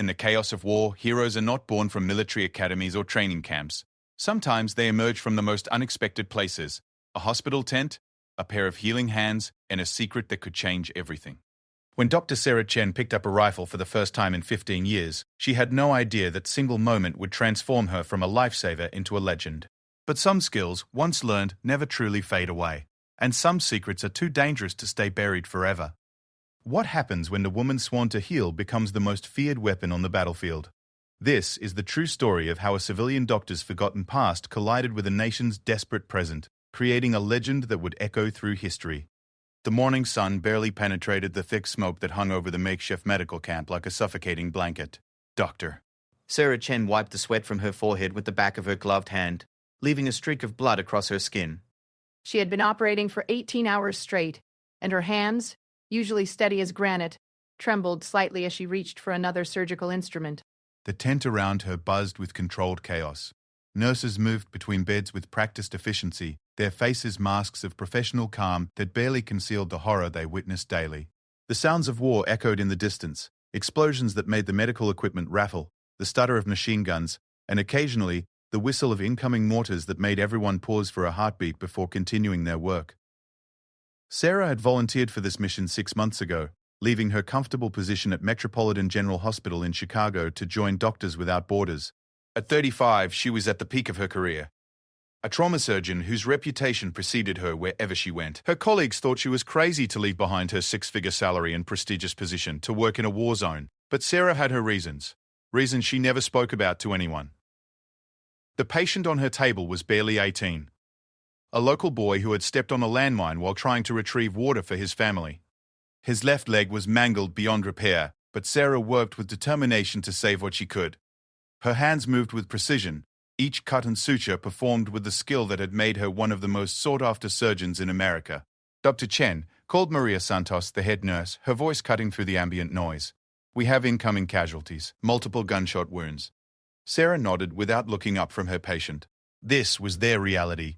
the chaos of war, heroes are not born from military academies or training camps. Sometimes they emerge from the most unexpected places: a hospital tent, a pair of healing hands, and a secret that could change everything. When Dr. Sarah Chen picked up a rifle for the first time in 15 years, she had no idea that single moment would transform her from a lifesaver into a legend. But some skills, once learned, never truly fade away, and some secrets are too dangerous to stay buried forever. What happens when the woman sworn to heal becomes the most feared weapon on the battlefield? This is the true story of how a civilian doctor's forgotten past collided with a nation's desperate present, creating a legend that would echo through history. The morning sun barely penetrated the thick smoke that hung over the makeshift medical camp like a suffocating blanket. Doctor. Sarah Chen wiped the sweat from her forehead with the back of her gloved hand, leaving a streak of blood across her skin. She had been operating for 18 hours straight, and her hands, usually steady as granite, trembled slightly as she reached for another surgical instrument. The tent around her buzzed with controlled chaos. Nurses moved between beds with practiced efficiency, their faces masks of professional calm that barely concealed the horror they witnessed daily. The sounds of war echoed in the distance, explosions that made the medical equipment rattle, the stutter of machine guns, and occasionally, the whistle of incoming mortars that made everyone pause for a heartbeat before continuing their work. Sarah had volunteered for this mission 6 months ago, leaving her comfortable position at Metropolitan General Hospital in Chicago to join Doctors Without Borders. At 35, she was at the peak of her career. A trauma surgeon whose reputation preceded her wherever she went. Her colleagues thought she was crazy to leave behind her 6-figure salary and prestigious position to work in a war zone. But Sarah had her reasons she never spoke about to anyone. The patient on her table was barely 18. A local boy who had stepped on a landmine while trying to retrieve water for his family. His left leg was mangled beyond repair, but Sarah worked with determination to save what she could. Her hands moved with precision, each cut and suture performed with the skill that had made her one of the most sought-after surgeons in America. Dr. Chen called Maria Santos, the head nurse, her voice cutting through the ambient noise. "We have incoming casualties, multiple gunshot wounds." Sarah nodded without looking up from her patient. This was their reality.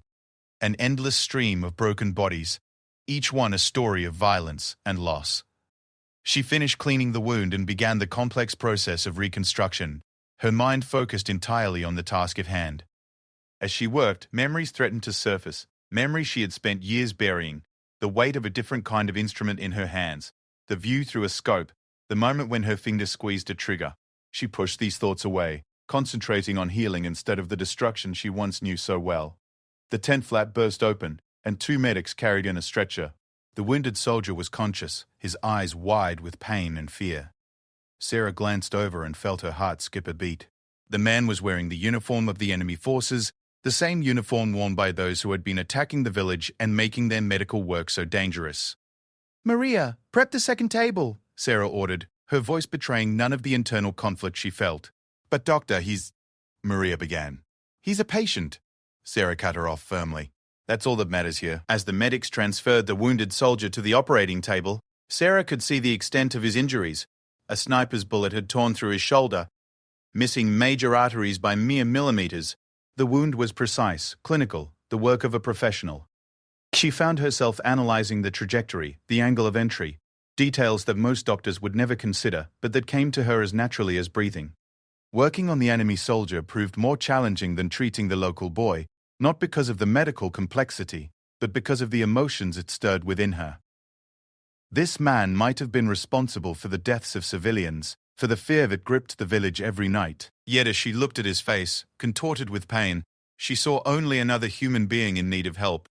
An endless stream of broken bodies, each one a story of violence and loss. She finished cleaning the wound and began the complex process of reconstruction, her mind focused entirely on the task at hand. As she worked, memories threatened to surface, memories she had spent years burying, the weight of a different kind of instrument in her hands, the view through a scope, the moment when her fingers squeezed a trigger. She pushed these thoughts away, concentrating on healing instead of the destruction she once knew so well. The tent flap burst open, and 2 medics carried in a stretcher. The wounded soldier was conscious, his eyes wide with pain and fear. Sarah glanced over and felt her heart skip a beat. The man was wearing the uniform of the enemy forces, the same uniform worn by those who had been attacking the village and making their medical work so dangerous. "Maria, prep the second table," Sarah ordered, her voice betraying none of the internal conflict she felt. "But doctor, Maria began. "He's a patient," Sarah cut her off firmly. "That's all that matters here." As the medics transferred the wounded soldier to the operating table, Sarah could see the extent of his injuries. A sniper's bullet had torn through his shoulder, missing major arteries by mere millimeters. The wound was precise, clinical, the work of a professional. She found herself analyzing the trajectory, the angle of entry, details that most doctors would never consider, but that came to her as naturally as breathing. Working on the enemy soldier proved more challenging than treating the local boy, not because of the medical complexity, but because of the emotions it stirred within her. This man might have been responsible for the deaths of civilians, for the fear that gripped the village every night. Yet as she looked at his face, contorted with pain, she saw only another human being in need of help.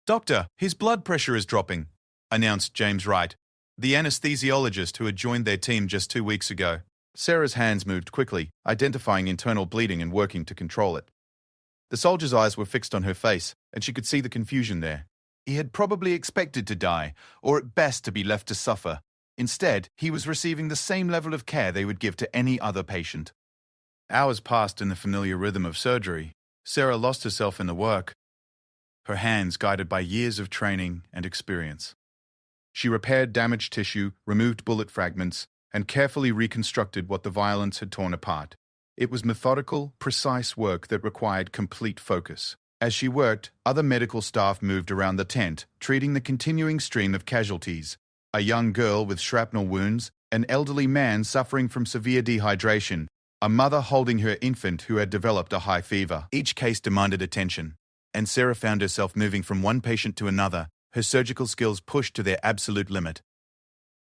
"Doctor, his blood pressure is dropping," announced James Wright, the anesthesiologist who had joined their team just 2 weeks ago. Sarah's hands moved quickly, identifying internal bleeding and working to control it. The soldier's eyes were fixed on her face, and she could see the confusion there. He had probably expected to die, or at best to be left to suffer. Instead, he was receiving the same level of care they would give to any other patient. Hours passed in the familiar rhythm of surgery. Sarah lost herself in the work, her hands guided by years of training and experience. She repaired damaged tissue, removed bullet fragments, and carefully reconstructed what the violence had torn apart. It was methodical, precise work that required complete focus. As she worked, other medical staff moved around the tent, treating the continuing stream of casualties. A young girl with shrapnel wounds, an elderly man suffering from severe dehydration, a mother holding her infant who had developed a high fever. Each case demanded attention, and Sarah found herself moving from one patient to another, her surgical skills pushed to their absolute limit.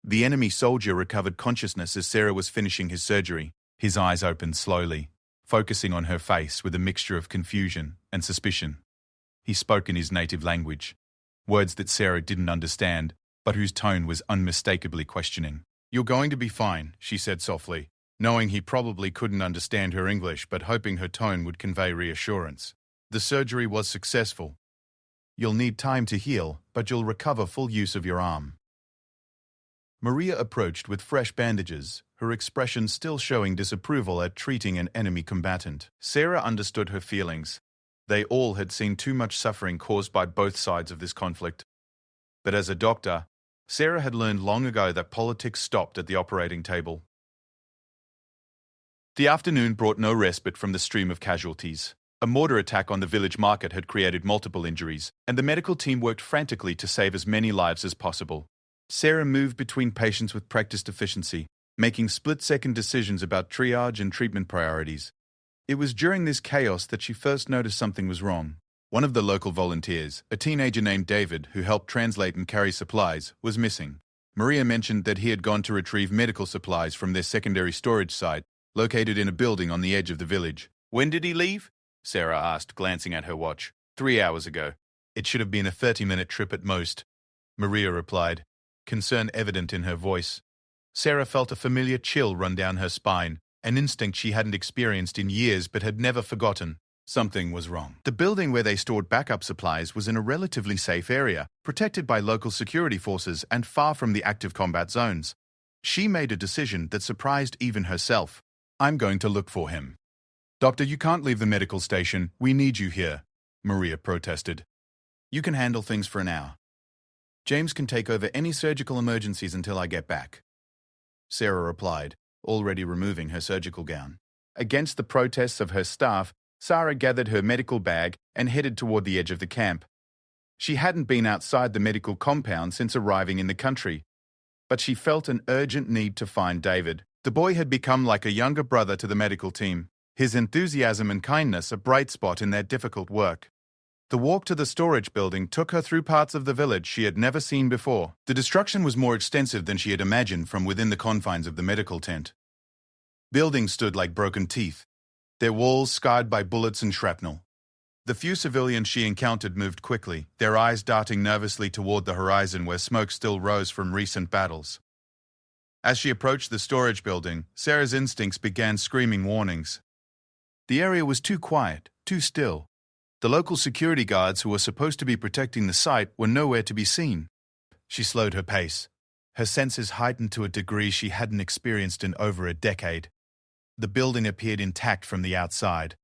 The enemy soldier recovered consciousness as Sarah was finishing his surgery. His eyes opened slowly, focusing on her face with a mixture of confusion and suspicion. He spoke in his native language, words that Sarah didn't understand, but whose tone was unmistakably questioning. "You're going to be fine," she said softly, knowing he probably couldn't understand her English but hoping her tone would convey reassurance. "The surgery was successful. You'll need time to heal, but you'll recover full use of your arm." Maria approached with fresh bandages, her expression still showing disapproval at treating an enemy combatant. Sarah understood her feelings. They all had seen too much suffering caused by both sides of this conflict. But as a doctor, Sarah had learned long ago that politics stopped at the operating table. The afternoon brought no respite from the stream of casualties. A mortar attack on the village market had created multiple injuries, and the medical team worked frantically to save as many lives as possible. Sarah moved between patients with practiced efficiency, making split-second decisions about triage and treatment priorities. It was during this chaos that she first noticed something was wrong. One of the local volunteers, a teenager named David who helped translate and carry supplies, was missing. Maria mentioned that he had gone to retrieve medical supplies from their secondary storage site, located in a building on the edge of the village. "When did he leave?" Sarah asked, glancing at her watch. 3 hours ago. "It should have been a 30-minute trip at most," Maria replied, concern evident in her voice. Sarah felt a familiar chill run down her spine, an instinct she hadn't experienced in years but had never forgotten. Something was wrong. The building where they stored backup supplies was in a relatively safe area, protected by local security forces and far from the active combat zones. She made a decision that surprised even herself. "I'm going to look for him." "Doctor, you can't leave the medical station. We need you here," Maria protested. "You can handle things for an hour. James can take over any surgical emergencies until I get back," Sarah replied, already removing her surgical gown. Against the protests of her staff, Sarah gathered her medical bag and headed toward the edge of the camp. She hadn't been outside the medical compound since arriving in the country, but she felt an urgent need to find David. The boy had become like a younger brother to the medical team, his enthusiasm and kindness a bright spot in their difficult work. The walk to the storage building took her through parts of the village she had never seen before. The destruction was more extensive than she had imagined from within the confines of the medical tent. Buildings stood like broken teeth, their walls scarred by bullets and shrapnel. The few civilians she encountered moved quickly, their eyes darting nervously toward the horizon where smoke still rose from recent battles. As she approached the storage building, Sarah's instincts began screaming warnings. The area was too quiet, too still. The local security guards who were supposed to be protecting the site were nowhere to be seen. She slowed her pace, her senses heightened to a degree she hadn't experienced in over a decade. The building appeared intact from the outside,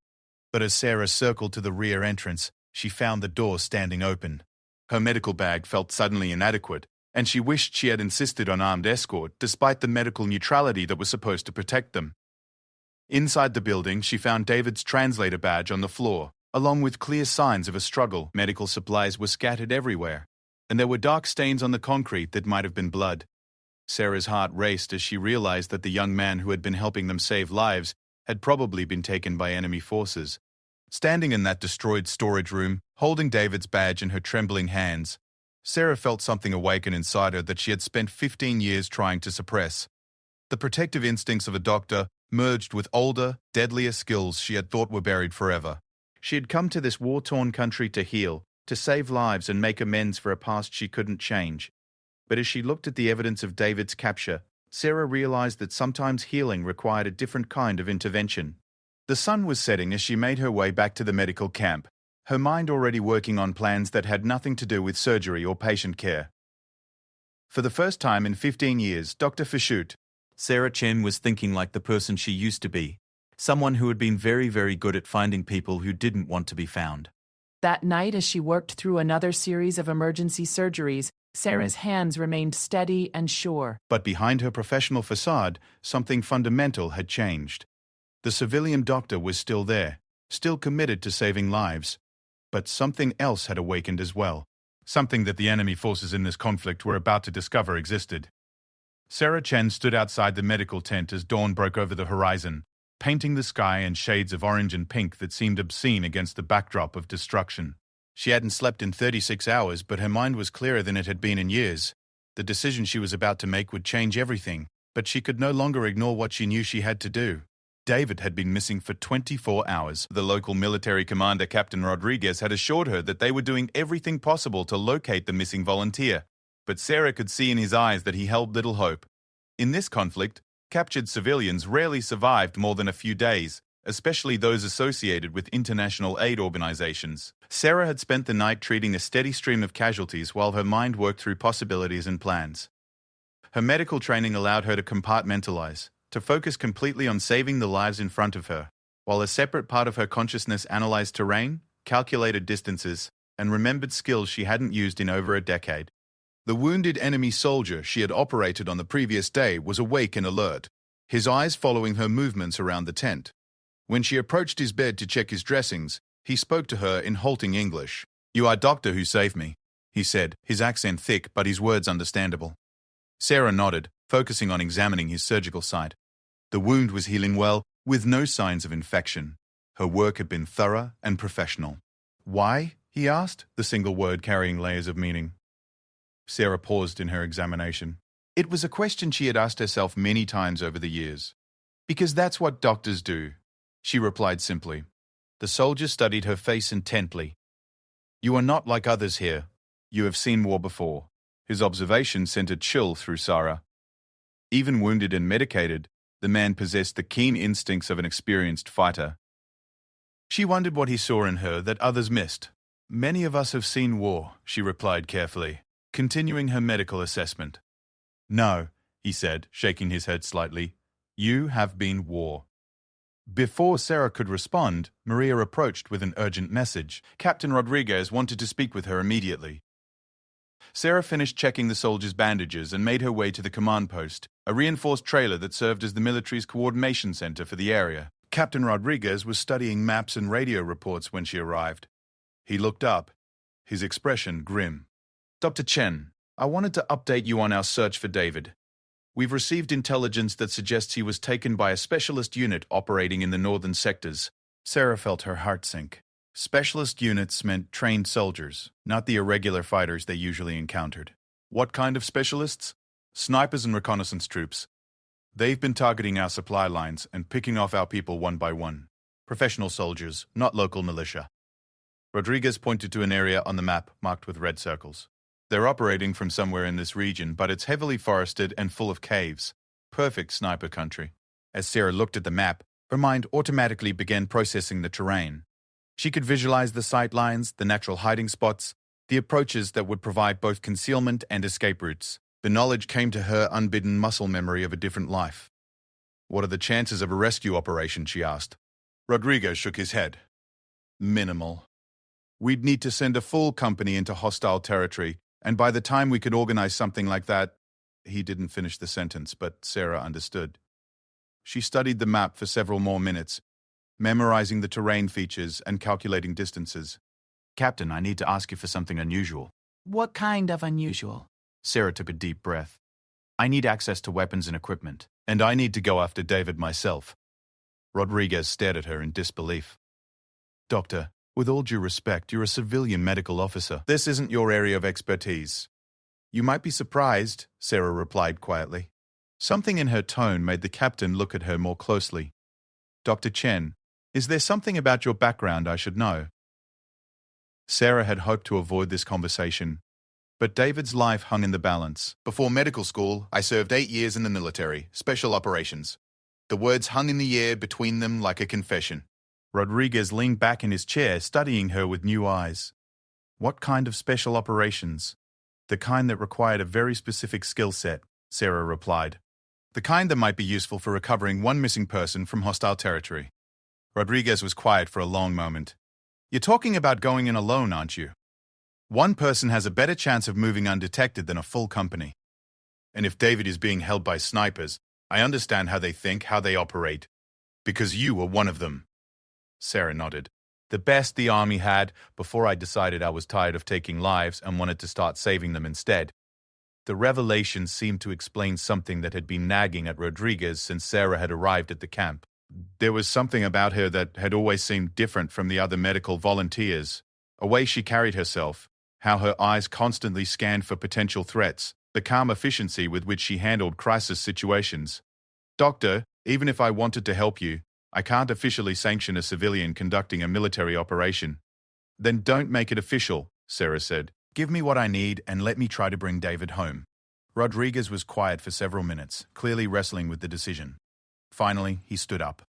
but as Sarah circled to the rear entrance, she found the door standing open. Her medical bag felt suddenly inadequate, and she wished she had insisted on armed escort despite the medical neutrality that was supposed to protect them. Inside the building, she found David's translator badge on the floor, along with clear signs of a struggle. Medical supplies were scattered everywhere, and there were dark stains on the concrete that might have been blood. Sarah's heart raced as she realized that the young man who had been helping them save lives had probably been taken by enemy forces. Standing in that destroyed storage room, holding David's badge in her trembling hands, Sarah felt something awaken inside her that she had spent 15 years trying to suppress. The protective instincts of a doctor merged with older, deadlier skills she had thought were buried forever. She had come to this war-torn country to heal, to save lives and make amends for a past she couldn't change. But as she looked at the evidence of David's capture, Sarah realized that sometimes healing required a different kind of intervention. The sun was setting as she made her way back to the medical camp, her mind already working on plans that had nothing to do with surgery or patient care. For the first time in 15 years, Dr. Fischut, Sarah Chen was thinking like the person she used to be, someone who had been very, very good at finding people who didn't want to be found. That night, as she worked through another series of emergency surgeries, Sarah's hands remained steady and sure. But behind her professional facade, something fundamental had changed. The civilian doctor was still there, still committed to saving lives. But something else had awakened as well. Something that the enemy forces in this conflict were about to discover existed. Sarah Chen stood outside the medical tent as dawn broke over the horizon, painting the sky in shades of orange and pink that seemed obscene against the backdrop of destruction. She hadn't slept in 36 hours, but her mind was clearer than it had been in years. The decision she was about to make would change everything, but she could no longer ignore what she knew she had to do. David had been missing for 24 hours. The local military commander, Captain Rodriguez, had assured her that they were doing everything possible to locate the missing volunteer. But Sarah could see in his eyes that he held little hope. In this conflict, captured civilians rarely survived more than a few days, especially those associated with international aid organizations. Sarah had spent the night treating a steady stream of casualties while her mind worked through possibilities and plans. Her medical training allowed her to compartmentalize, to focus completely on saving the lives in front of her, while a separate part of her consciousness analyzed terrain, calculated distances, and remembered skills she hadn't used in over a decade. The wounded enemy soldier she had operated on the previous day was awake and alert, his eyes following her movements around the tent. When she approached his bed to check his dressings, he spoke to her in halting English. "You are doctor who saved me," he said, his accent thick but his words understandable. Sarah nodded, focusing on examining his surgical site. The wound was healing well, with no signs of infection. Her work had been thorough and professional. "Why?" he asked, the single word carrying layers of meaning. Sarah paused in her examination. It was a question she had asked herself many times over the years. "Because that's what doctors do," she replied simply. The soldier studied her face intently. "You are not like others here. You have seen war before." His observation sent a chill through Sarah. Even wounded and medicated, the man possessed the keen instincts of an experienced fighter. She wondered what he saw in her that others missed. "Many of us have seen war," she replied carefully, continuing her medical assessment. "No," he said, shaking his head slightly. "You have been war." Before Sarah could respond, Maria approached with an urgent message. Captain Rodriguez wanted to speak with her immediately. Sarah finished checking the soldier's bandages and made her way to the command post, a reinforced trailer that served as the military's coordination center for the area. Captain Rodriguez was studying maps and radio reports when she arrived. He looked up, his expression grim. "Dr. Chen, I wanted to update you on our search for David. We've received intelligence that suggests he was taken by a specialist unit operating in the northern sectors." Sarah felt her heart sink. Specialist units meant trained soldiers, not the irregular fighters they usually encountered. What kind of specialists? Snipers and reconnaissance troops. They've been targeting our supply lines and picking off our people one by one. Professional soldiers, not local militia. Rodriguez pointed to an area on the map marked with red circles. They're operating from somewhere in this region, but it's heavily forested and full of caves. Perfect sniper country. As Sarah looked at the map, her mind automatically began processing the terrain. She could visualize the sight lines, the natural hiding spots, the approaches that would provide both concealment and escape routes. The knowledge came to her unbidden muscle memory of a different life. "What are the chances of a rescue operation?" she asked. Rodriguez shook his head. "Minimal. We'd need to send a full company into hostile territory, and by the time we could organize something like that..." He didn't finish the sentence, but Sarah understood. She studied the map for several more minutes, memorizing the terrain features and calculating distances. "Captain, I need to ask you for something unusual." What kind of unusual? Sarah took a deep breath. "I need access to weapons and equipment, and I need to go after David myself." Rodriguez stared at her in disbelief. "Doctor, with all due respect, you're a civilian medical officer. This isn't your area of expertise." "You might be surprised," Sarah replied quietly. Something in her tone made the captain look at her more closely. "Dr. Chen, is there something about your background I should know?" Sarah had hoped to avoid this conversation, but David's life hung in the balance. "Before medical school, I served 8 years in the military, special operations." The words hung in the air between them like a confession. Rodriguez leaned back in his chair, studying her with new eyes. "What kind of special operations?" "The kind that required a very specific skill set," Sarah replied. "The kind that might be useful for recovering one missing person from hostile territory." Rodriguez was quiet for a long moment. "You're talking about going in alone, aren't you? One person has a better chance of moving undetected than a full company. And if David is being held by snipers, I understand how they think, how they operate. Because you were one of them." Sarah nodded. "The best the army had before I decided I was tired of taking lives and wanted to start saving them instead." The revelation seemed to explain something that had been nagging at Rodriguez since Sarah had arrived at the camp. There was something about her that had always seemed different from the other medical volunteers. A way she carried herself, how her eyes constantly scanned for potential threats, the calm efficiency with which she handled crisis situations. "Doctor, even if I wanted to help you, I can't officially sanction a civilian conducting a military operation." "Then don't make it official," Sarah said. "Give me what I need and let me try to bring David home." Rodriguez was quiet for several minutes, clearly wrestling with the decision. Finally, he stood up.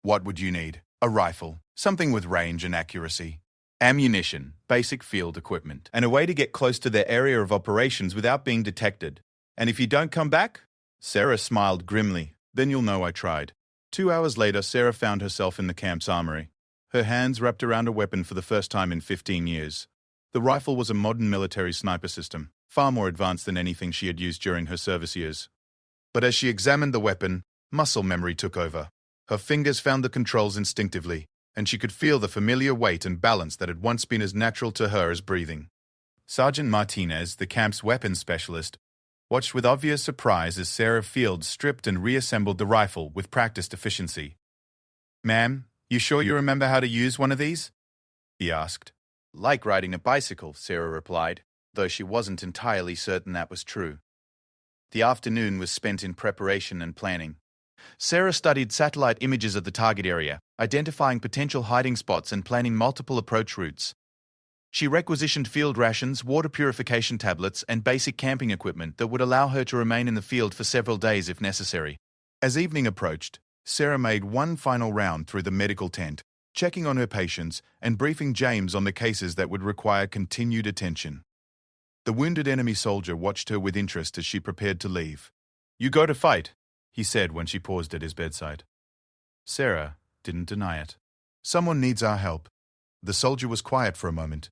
"What would you need? A rifle, something with range and accuracy. Ammunition, basic field equipment, and a way to get close to their area of operations without being detected. And if you don't come back?" Sarah smiled grimly. "Then you'll know I tried." 2 hours later, Sarah found herself in the camp's armory, her hands wrapped around a weapon for the first time in 15 years. The rifle was a modern military sniper system, far more advanced than anything she had used during her service years. But as she examined the weapon, muscle memory took over. Her fingers found the controls instinctively, and she could feel the familiar weight and balance that had once been as natural to her as breathing. Sergeant Martinez, the camp's weapons specialist, watched with obvious surprise as Sarah Fields stripped and reassembled the rifle with practiced efficiency. "Ma'am, you sure you remember how to use one of these?" he asked. "Like riding a bicycle," Sarah replied, though she wasn't entirely certain that was true. The afternoon was spent in preparation and planning. Sarah studied satellite images of the target area, identifying potential hiding spots and planning multiple approach routes. She requisitioned field rations, water purification tablets, and basic camping equipment that would allow her to remain in the field for several days if necessary. As evening approached, Sarah made one final round through the medical tent, checking on her patients and briefing James on the cases that would require continued attention. The wounded enemy soldier watched her with interest as she prepared to leave. "You go to fight," he said when she paused at his bedside. Sarah didn't deny it. "Someone needs our help." The soldier was quiet for a moment.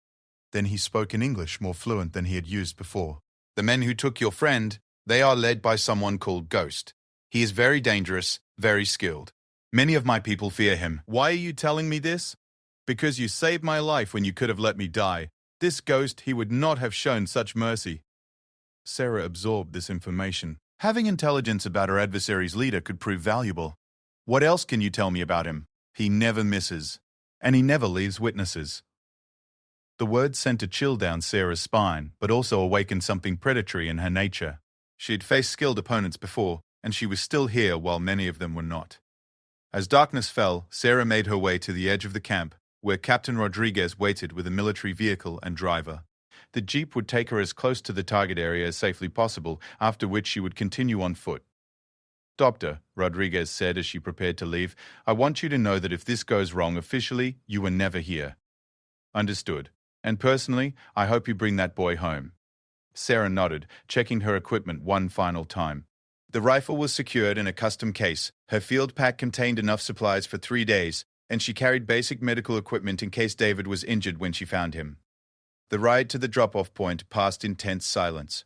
Then he spoke in English more fluent than he had used before. "The men who took your friend, they are led by someone called Ghost. He is very dangerous, very skilled. Many of my people fear him." "Why are you telling me this?" "Because you saved my life when you could have let me die. This Ghost, he would not have shown such mercy." Sarah absorbed this information. Having intelligence about her adversary's leader could prove valuable. "What else can you tell me about him?" "He never misses. And he never leaves witnesses." The words sent a chill down Sarah's spine, but also awakened something predatory in her nature. She had faced skilled opponents before, and she was still here while many of them were not. As darkness fell, Sarah made her way to the edge of the camp, where Captain Rodriguez waited with a military vehicle and driver. The jeep would take her as close to the target area as safely possible, after which she would continue on foot. "Doctor," Rodriguez said as she prepared to leave, "I want you to know that if this goes wrong officially, you were never here." "Understood. And personally, I hope you bring that boy home." Sarah nodded, checking her equipment one final time. The rifle was secured in a custom case. Her field pack contained enough supplies for 3 days, and she carried basic medical equipment in case David was injured when she found him. The ride to the drop-off point passed in tense silence.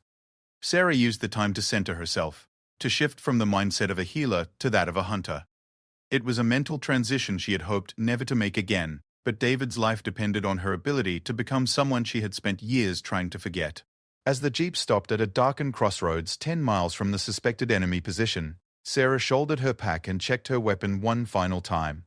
Sarah used the time to center herself, to shift from the mindset of a healer to that of a hunter. It was a mental transition she had hoped never to make again, but David's life depended on her ability to become someone she had spent years trying to forget. As the jeep stopped at a darkened crossroads 10 miles from the suspected enemy position, Sarah shouldered her pack and checked her weapon one final time.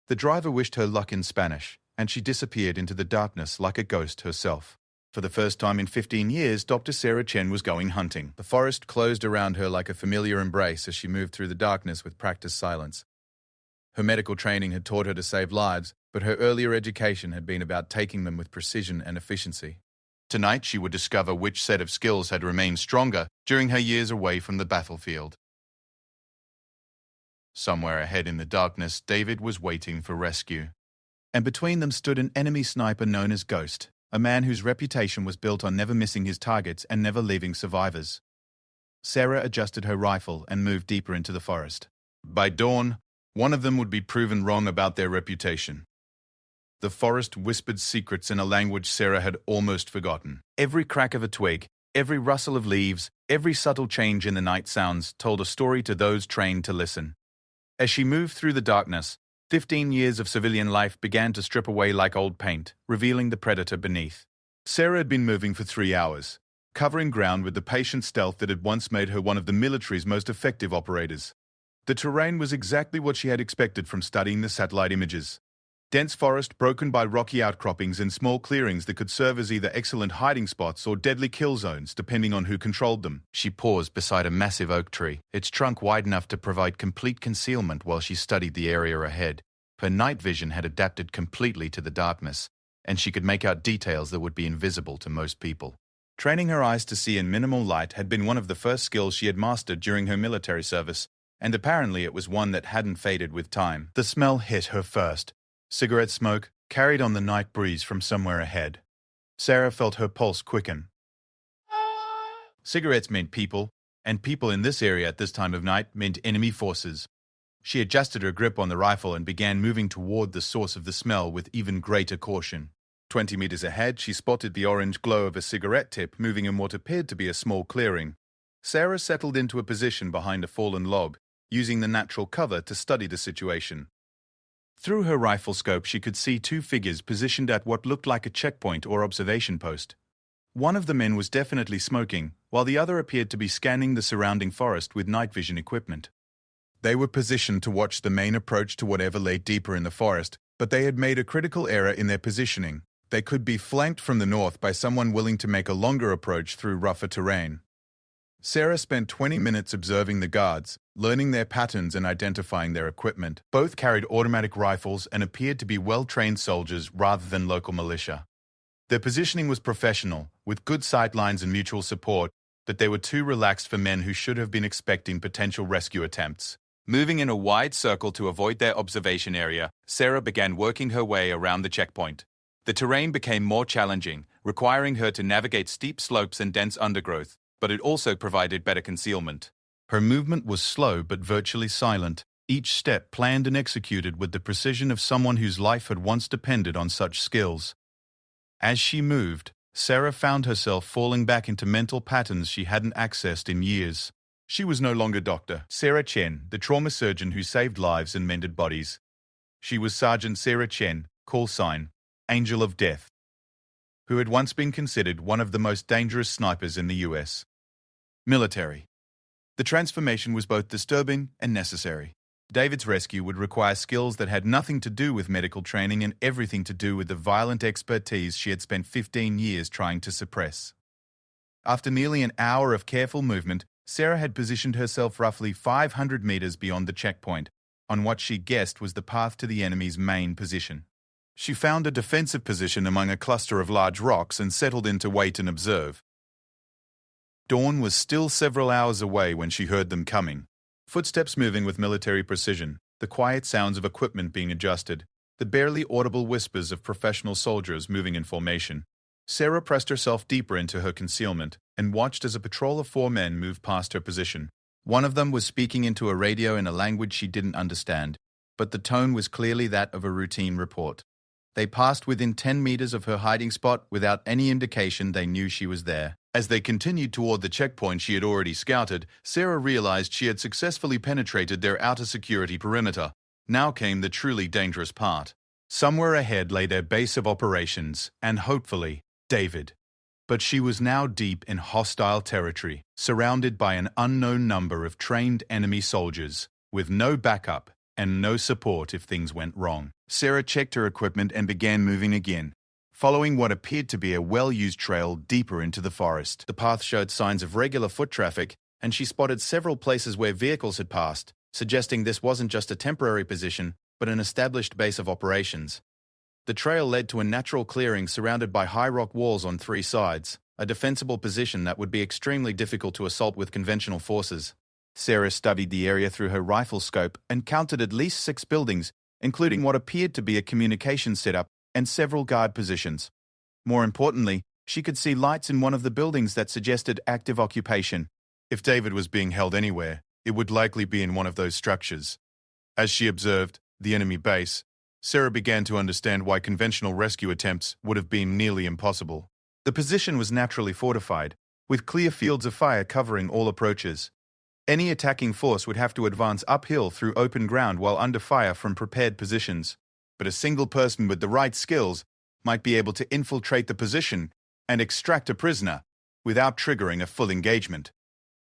The driver wished her luck in Spanish, and she disappeared into the darkness like a ghost herself. For the first time in 15 years, Dr. Sarah Chen was going hunting. The forest closed around her like a familiar embrace as she moved through the darkness with practiced silence. Her medical training had taught her to save lives, but her earlier education had been about taking them with precision and efficiency. Tonight, she would discover which set of skills had remained stronger during her years away from the battlefield. Somewhere ahead in the darkness, David was waiting for rescue. And between them stood an enemy sniper known as Ghost, a man whose reputation was built on never missing his targets and never leaving survivors. Sarah adjusted her rifle and moved deeper into the forest. By dawn, one of them would be proven wrong about their reputation. The forest whispered secrets in a language Sarah had almost forgotten. Every crack of a twig, every rustle of leaves, every subtle change in the night sounds told a story to those trained to listen. As she moved through the darkness, 15 years of civilian life began to strip away like old paint, revealing the predator beneath. Sarah had been moving for 3 hours. covering ground with the patient stealth that had once made her one of the military's most effective operators. The terrain was exactly what she had expected from studying the satellite images. Dense forest broken by rocky outcroppings and small clearings that could serve as either excellent hiding spots or deadly kill zones, depending on who controlled them. She paused beside a massive oak tree, its trunk wide enough to provide complete concealment while she studied the area ahead. Her night vision had adapted completely to the darkness, and she could make out details that would be invisible to most people. Training her eyes to see in minimal light had been one of the first skills she had mastered during her military service, and apparently it was one that hadn't faded with time. The smell hit her first. Cigarette smoke carried on the night breeze from somewhere ahead. Sarah felt her pulse quicken. Cigarettes meant people, and people in this area at this time of night meant enemy forces. She adjusted her grip on the rifle and began moving toward the source of the smell with even greater caution. 20 meters ahead, she spotted the orange glow of a cigarette tip moving in what appeared to be a small clearing. Sarah settled into a position behind a fallen log, using the natural cover to study the situation. Through her rifle scope, she could see two figures positioned at what looked like a checkpoint or observation post. One of the men was definitely smoking, while the other appeared to be scanning the surrounding forest with night vision equipment. They were positioned to watch the main approach to whatever lay deeper in the forest, but they had made a critical error in their positioning. They could be flanked from the north by someone willing to make a longer approach through rougher terrain. Sarah spent 20 minutes observing the guards, learning their patterns and identifying their equipment. Both carried automatic rifles and appeared to be well-trained soldiers rather than local militia. Their positioning was professional, with good sight lines and mutual support, but they were too relaxed for men who should have been expecting potential rescue attempts. Moving in a wide circle to avoid their observation area, Sarah began working her way around the checkpoint. The terrain became more challenging, requiring her to navigate steep slopes and dense undergrowth, but it also provided better concealment. Her movement was slow but virtually silent, each step planned and executed with the precision of someone whose life had once depended on such skills. As she moved, Sarah found herself falling back into mental patterns she hadn't accessed in years. She was no longer Dr. Sarah Chen, the trauma surgeon who saved lives and mended bodies. She was Sergeant Sarah Chen, call sign, Angel of Death, who had once been considered one of the most dangerous snipers in the US. Military. The transformation was both disturbing and necessary. David's rescue would require skills that had nothing to do with medical training and everything to do with the violent expertise she had spent 15 years trying to suppress. After nearly an hour of careful movement, Sarah had positioned herself roughly 500 meters beyond the checkpoint, on what she guessed was the path to the enemy's main position. She found a defensive position among a cluster of large rocks and settled in to wait and observe. Dawn was still several hours away when she heard them coming. Footsteps moving with military precision, the quiet sounds of equipment being adjusted, the barely audible whispers of professional soldiers moving in formation. Sarah pressed herself deeper into her concealment and watched as a patrol of 4 men moved past her position. One of them was speaking into a radio in a language she didn't understand, but the tone was clearly that of a routine report. They passed within 10 meters of her hiding spot without any indication they knew she was there. As they continued toward the checkpoint she had already scouted, Sarah realized she had successfully penetrated their outer security perimeter. Now came the truly dangerous part. Somewhere ahead lay their base of operations, and hopefully, David. But she was now deep in hostile territory, surrounded by an unknown number of trained enemy soldiers, with no backup and no support if things went wrong. Sarah checked her equipment and began moving again, following what appeared to be a well-used trail deeper into the forest. The path showed signs of regular foot traffic, and she spotted several places where vehicles had passed, suggesting this wasn't just a temporary position, but an established base of operations. The trail led to a natural clearing surrounded by high rock walls on 3 sides, a defensible position that would be extremely difficult to assault with conventional forces. Sarah studied the area through her rifle scope and counted at least 6 buildings, including what appeared to be a communications setup and several guard positions. More importantly, she could see lights in one of the buildings that suggested active occupation. If David was being held anywhere, it would likely be in one of those structures. As she observed the enemy base, Sarah began to understand why conventional rescue attempts would have been nearly impossible. The position was naturally fortified, with clear fields of fire covering all approaches. Any attacking force would have to advance uphill through open ground while under fire from prepared positions. But a single person with the right skills might be able to infiltrate the position and extract a prisoner, without triggering a full engagement.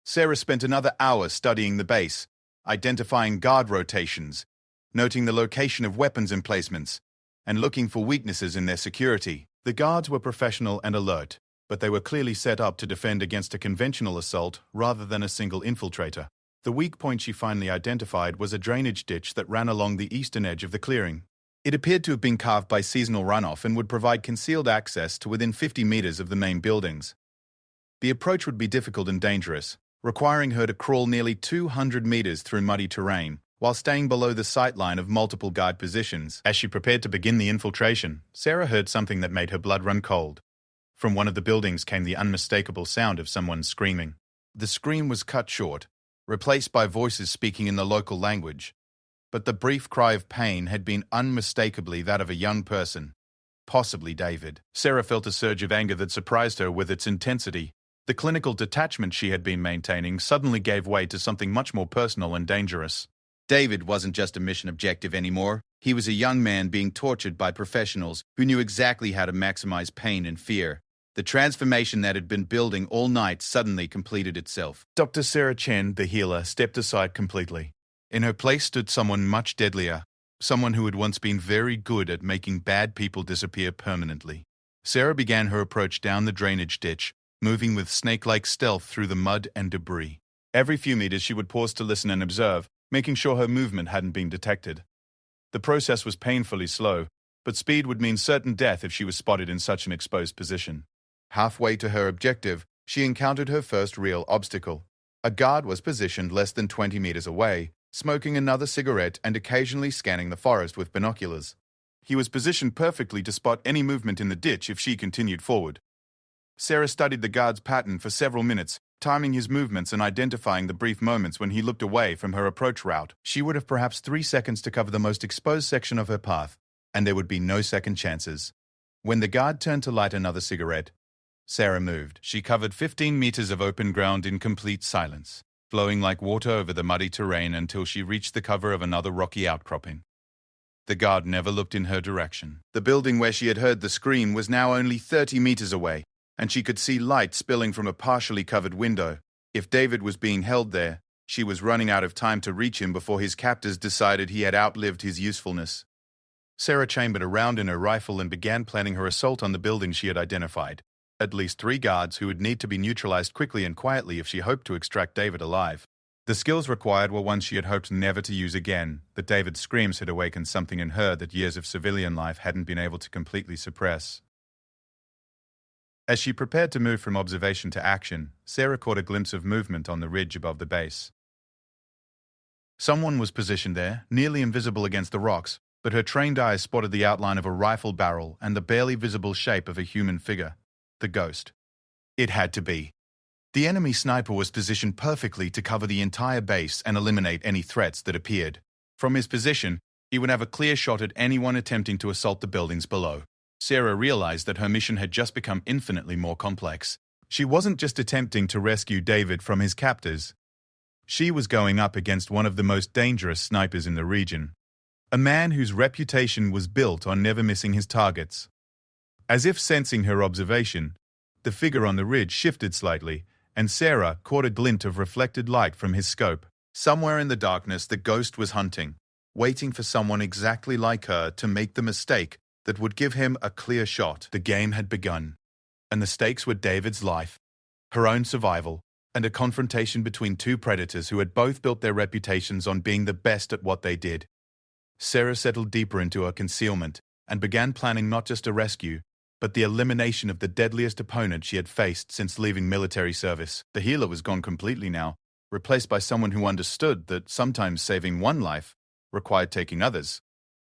Sarah spent another hour studying the base, identifying guard rotations, noting the location of weapons emplacements, and looking for weaknesses in their security. The guards were professional and alert, but they were clearly set up to defend against a conventional assault rather than a single infiltrator. The weak point she finally identified was a drainage ditch that ran along the eastern edge of the clearing. It appeared to have been carved by seasonal runoff and would provide concealed access to within 50 meters of the main buildings. The approach would be difficult and dangerous, requiring her to crawl nearly 200 meters through muddy terrain, while staying below the sight line of multiple guard positions. As she prepared to begin the infiltration, Sarah heard something that made her blood run cold. From one of the buildings came the unmistakable sound of someone screaming. The scream was cut short, replaced by voices speaking in the local language. But the brief cry of pain had been unmistakably that of a young person, possibly David. Sarah felt a surge of anger that surprised her with its intensity. The clinical detachment she had been maintaining suddenly gave way to something much more personal and dangerous. David wasn't just a mission objective anymore. He was a young man being tortured by professionals who knew exactly how to maximize pain and fear. The transformation that had been building all night suddenly completed itself. Dr. Sarah Chen, the healer, stepped aside completely. In her place stood someone much deadlier, someone who had once been very good at making bad people disappear permanently. Sarah began her approach down the drainage ditch, moving with snake-like stealth through the mud and debris. Every few meters she would pause to listen and observe, making sure her movement hadn't been detected. The process was painfully slow, but speed would mean certain death if she was spotted in such an exposed position. Halfway to her objective, she encountered her first real obstacle. A guard was positioned less than 20 meters away, smoking another cigarette and occasionally scanning the forest with binoculars. He was positioned perfectly to spot any movement in the ditch if she continued forward. Sarah studied the guard's pattern for several minutes, timing his movements and identifying the brief moments when he looked away from her approach route. She would have perhaps 3 seconds to cover the most exposed section of her path, and there would be no second chances. When the guard turned to light another cigarette, Sarah moved. She covered 15 meters of open ground in complete silence, flowing like water over the muddy terrain until she reached the cover of another rocky outcropping. The guard never looked in her direction. The building where she had heard the scream was now only 30 meters away, and she could see light spilling from a partially covered window. If David was being held there, she was running out of time to reach him before his captors decided he had outlived his usefulness. Sarah chambered a round in her rifle and began planning her assault on the building she had identified. At least 3 guards who would need to be neutralized quickly and quietly if she hoped to extract David alive. The skills required were ones she had hoped never to use again, but David's screams had awakened something in her that years of civilian life hadn't been able to completely suppress. As she prepared to move from observation to action, Sarah caught a glimpse of movement on the ridge above the base. Someone was positioned there, nearly invisible against the rocks, but her trained eyes spotted the outline of a rifle barrel and the barely visible shape of a human figure. The ghost. It had to be. The enemy sniper was positioned perfectly to cover the entire base and eliminate any threats that appeared. From his position, he would have a clear shot at anyone attempting to assault the buildings below. Sarah realized that her mission had just become infinitely more complex. She wasn't just attempting to rescue David from his captors. She was going up against one of the most dangerous snipers in the region. A man whose reputation was built on never missing his targets. As if sensing her observation, the figure on the ridge shifted slightly, and Sarah caught a glint of reflected light from his scope. Somewhere in the darkness, the ghost was hunting, waiting for someone exactly like her to make the mistake that would give him a clear shot. The game had begun, and the stakes were David's life, her own survival, and a confrontation between 2 predators who had both built their reputations on being the best at what they did. Sarah settled deeper into her concealment and began planning not just a rescue, but the elimination of the deadliest opponent she had faced since leaving military service. The healer was gone completely now, replaced by someone who understood that sometimes saving one life required taking others.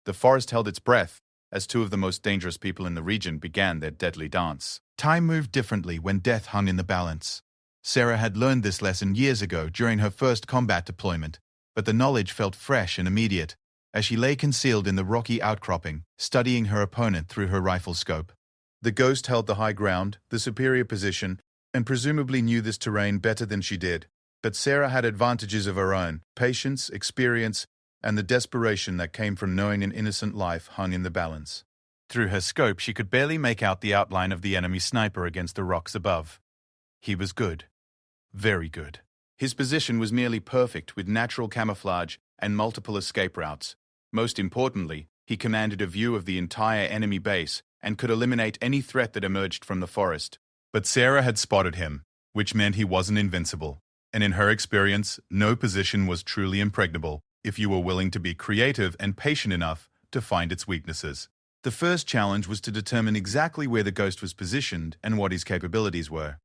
The forest held its breath as 2 of the most dangerous people in the region began their deadly dance. Time moved differently when death hung in the balance. Sarah had learned this lesson years ago during her first combat deployment, but the knowledge felt fresh and immediate as she lay concealed in the rocky outcropping, studying her opponent through her rifle scope. The ghost held the high ground, the superior position, and presumably knew this terrain better than she did. But Sarah had advantages of her own: patience, experience, and the desperation that came from knowing an innocent life hung in the balance. Through her scope, she could barely make out the outline of the enemy sniper against the rocks above. He was good. Very good. His position was nearly perfect with natural camouflage and multiple escape routes. Most importantly, he commanded a view of the entire enemy base and could eliminate any threat that emerged from the forest. But Sarah had spotted him, which meant he wasn't invincible. And in her experience, no position was truly impregnable if you were willing to be creative and patient enough to find its weaknesses. The first challenge was to determine exactly where the ghost was positioned and what his capabilities were.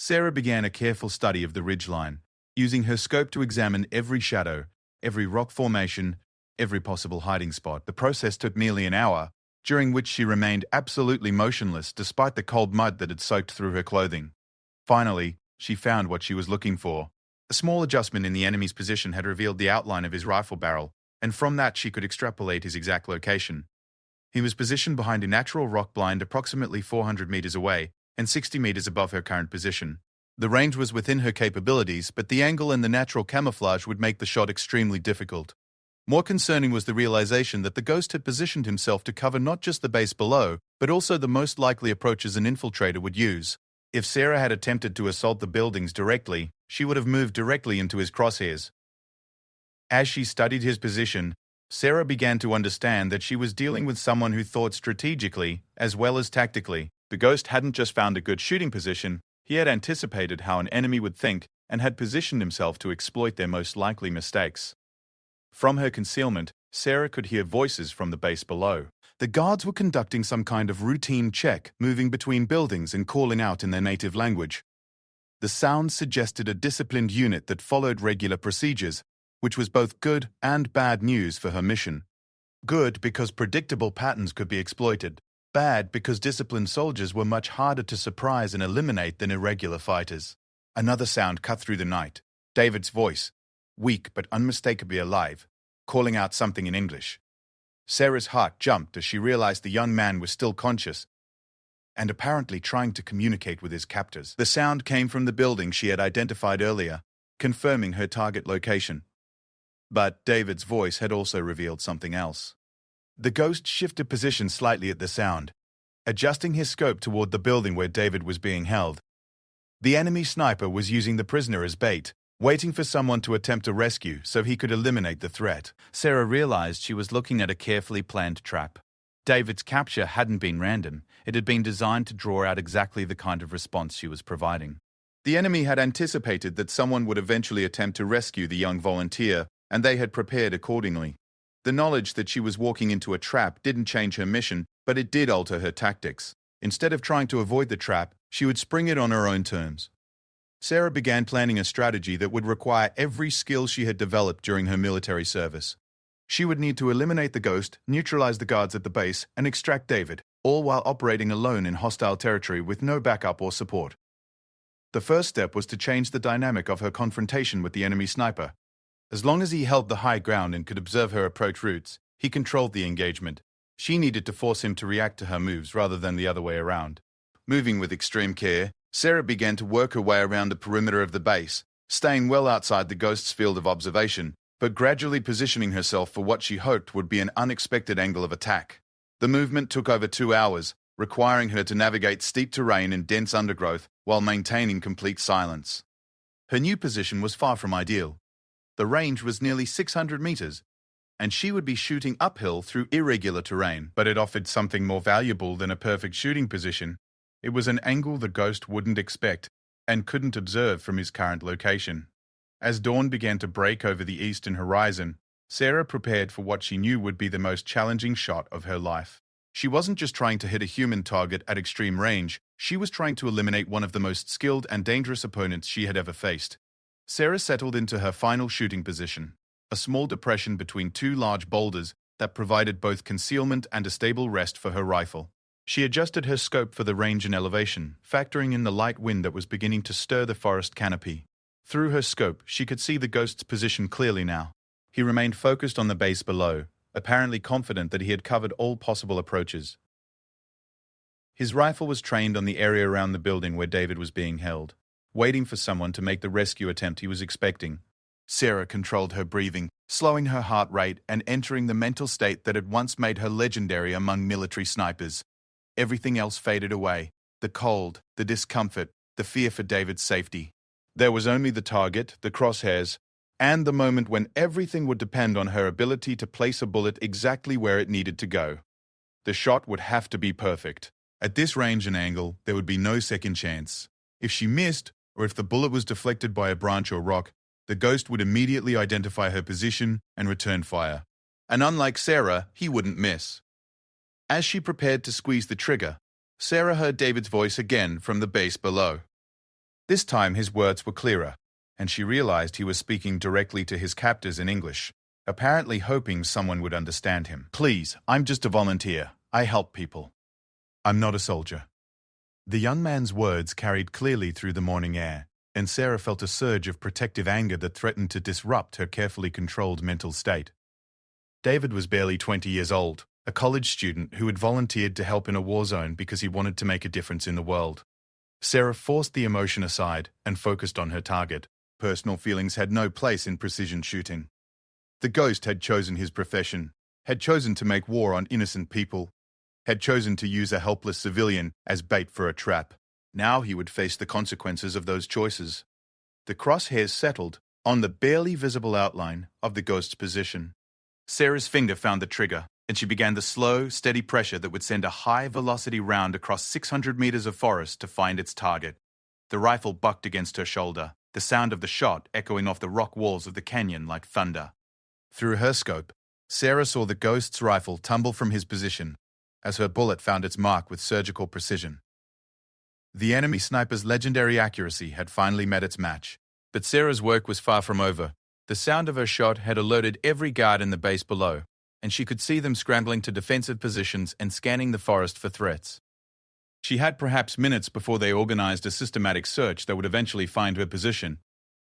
Sarah began a careful study of the ridgeline, using her scope to examine every shadow, every rock formation, every possible hiding spot. The process took nearly an hour, during which she remained absolutely motionless despite the cold mud that had soaked through her clothing. Finally, she found what she was looking for. A small adjustment in the enemy's position had revealed the outline of his rifle barrel, and from that she could extrapolate his exact location. He was positioned behind a natural rock blind approximately 400 meters away and 60 meters above her current position. The range was within her capabilities, but the angle and the natural camouflage would make the shot extremely difficult. More concerning was the realization that the ghost had positioned himself to cover not just the base below, but also the most likely approaches an infiltrator would use. If Sarah had attempted to assault the buildings directly, she would have moved directly into his crosshairs. As she studied his position, Sarah began to understand that she was dealing with someone who thought strategically as well as tactically. The ghost hadn't just found a good shooting position, he had anticipated how an enemy would think and had positioned himself to exploit their most likely mistakes. From her concealment, Sarah could hear voices from the base below. The guards were conducting some kind of routine check, moving between buildings and calling out in their native language. The sound suggested a disciplined unit that followed regular procedures, which was both good and bad news for her mission. Good because predictable patterns could be exploited. Bad because disciplined soldiers were much harder to surprise and eliminate than irregular fighters. Another sound cut through the night. David's voice, weak but unmistakably alive, calling out something in English. Sarah's heart jumped as she realized the young man was still conscious and apparently trying to communicate with his captors. The sound came from the building she had identified earlier, confirming her target location. But David's voice had also revealed something else. The ghost shifted position slightly at the sound, adjusting his scope toward the building where David was being held. The enemy sniper was using the prisoner as bait, waiting for someone to attempt a rescue so he could eliminate the threat. Sarah realized she was looking at a carefully planned trap. David's capture hadn't been random. It had been designed to draw out exactly the kind of response she was providing. The enemy had anticipated that someone would eventually attempt to rescue the young volunteer, and they had prepared accordingly. The knowledge that she was walking into a trap didn't change her mission, but it did alter her tactics. Instead of trying to avoid the trap, she would spring it on her own terms. Sarah began planning a strategy that would require every skill she had developed during her military service. She would need to eliminate the ghost, neutralize the guards at the base, and extract David, all while operating alone in hostile territory with no backup or support. The first step was to change the dynamic of her confrontation with the enemy sniper. As long as he held the high ground and could observe her approach routes, he controlled the engagement. She needed to force him to react to her moves rather than the other way around. Moving with extreme care, Sarah began to work her way around the perimeter of the base, staying well outside the ghost's field of observation, but gradually positioning herself for what she hoped would be an unexpected angle of attack. The movement took over 2 hours, requiring her to navigate steep terrain and dense undergrowth while maintaining complete silence. Her new position was far from ideal. The range was nearly 600 meters, and she would be shooting uphill through irregular terrain, but it offered something more valuable than a perfect shooting position. It was an angle the ghost wouldn't expect and couldn't observe from his current location. As dawn began to break over the eastern horizon, Sarah prepared for what she knew would be the most challenging shot of her life. She wasn't just trying to hit a human target at extreme range, she was trying to eliminate one of the most skilled and dangerous opponents she had ever faced. Sarah settled into her final shooting position, a small depression between two large boulders that provided both concealment and a stable rest for her rifle. She adjusted her scope for the range and elevation, factoring in the light wind that was beginning to stir the forest canopy. Through her scope, she could see the ghost's position clearly now. He remained focused on the base below, apparently confident that he had covered all possible approaches. His rifle was trained on the area around the building where David was being held, waiting for someone to make the rescue attempt he was expecting. Sarah controlled her breathing, slowing her heart rate and entering the mental state that had once made her legendary among military snipers. Everything else faded away. The cold, the discomfort, the fear for David's safety. There was only the target, the crosshairs, and the moment when everything would depend on her ability to place a bullet exactly where it needed to go. The shot would have to be perfect. At this range and angle, there would be no second chance. If she missed, or if the bullet was deflected by a branch or rock, the ghost would immediately identify her position and return fire. And unlike Sarah, he wouldn't miss. As she prepared to squeeze the trigger, Sarah heard David's voice again from the base below. This time his words were clearer, and she realized he was speaking directly to his captors in English, apparently hoping someone would understand him. "Please, I'm just a volunteer. I help people. I'm not a soldier." The young man's words carried clearly through the morning air, and Sarah felt a surge of protective anger that threatened to disrupt her carefully controlled mental state. David was barely 20 years old, a college student who had volunteered to help in a war zone because he wanted to make a difference in the world. Sarah forced the emotion aside and focused on her target. Personal feelings had no place in precision shooting. The ghost had chosen his profession, had chosen to make war on innocent people, had chosen to use a helpless civilian as bait for a trap. Now he would face the consequences of those choices. The crosshairs settled on the barely visible outline of the ghost's position. Sarah's finger found the trigger, and she began the slow, steady pressure that would send a high-velocity round across 600 meters of forest to find its target. The rifle bucked against her shoulder, the sound of the shot echoing off the rock walls of the canyon like thunder. Through her scope, Sarah saw the ghost's rifle tumble from his position as her bullet found its mark with surgical precision. The enemy sniper's legendary accuracy had finally met its match, but Sarah's work was far from over. The sound of her shot had alerted every guard in the base below, and she could see them scrambling to defensive positions and scanning the forest for threats. She had perhaps minutes before they organized a systematic search that would eventually find her position.